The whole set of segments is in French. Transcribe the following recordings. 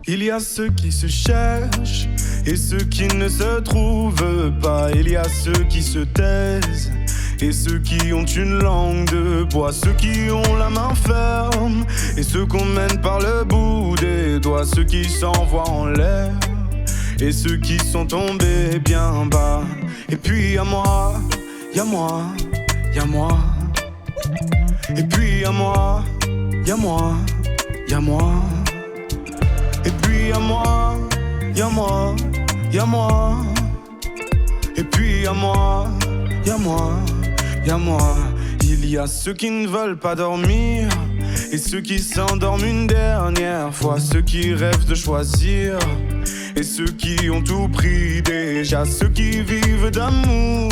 Il y a ceux qui se cherchent et ceux qui ne se trouvent pas. Il y a ceux qui se taisent et ceux qui ont une langue de bois. Ceux qui ont la main ferme et ceux qu'on mène par le bout des doigts. Ceux qui s'envoient en l'air et ceux qui sont tombés bien bas. Et puis y'a moi, y'a moi, y'a moi. Et puis y'a moi, y'a moi, y'a moi. Et puis y'a moi, y'a moi, y'a moi. Et puis y'a moi, y'a moi, y'a moi. Il y a ceux qui ne veulent pas dormir et ceux qui s'endorment une dernière fois. Ceux qui rêvent de choisir et ceux qui ont tout pris déjà. Ceux qui vivent d'amour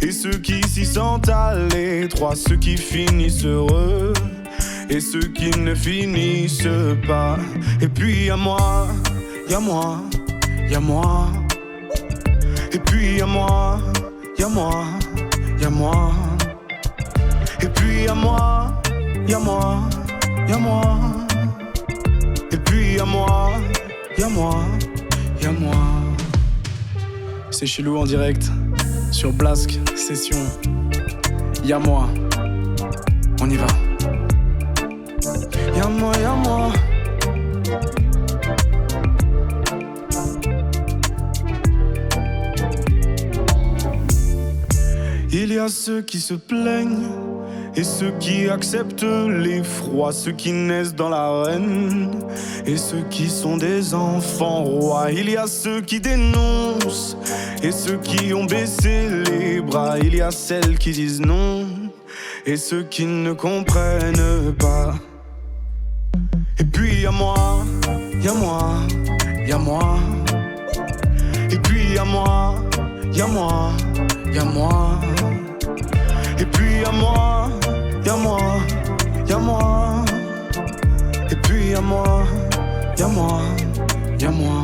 et ceux qui s'y sentent à l'étroit. Ceux qui finissent heureux et ceux qui ne finissent pas. Et puis y'a moi, y'a moi, y'a moi. Et puis y'a moi, y'a moi, y'a moi. Et puis y'a moi, y'a moi, y'a moi. Et puis y'a moi, y'a moi, y'a moi. C'est Chelou en direct sur Blasque Session. Y'a moi, on y va. Y'a moi, y'a moi. Il y a ceux qui se plaignent et ceux qui acceptent les froids. Ceux qui naissent dans l'arène et ceux qui sont des enfants rois. Il y a ceux qui dénoncent et ceux qui ont baissé les bras. Il y a celles qui disent non et ceux qui ne comprennent pas. Et puis y'a moi, y'a moi, y'a moi. Et puis y'a moi, y'a moi, y'a moi. Et puis y'a moi, y'a moi, y'a moi. Et puis y'a moi, y'a moi, y'a moi.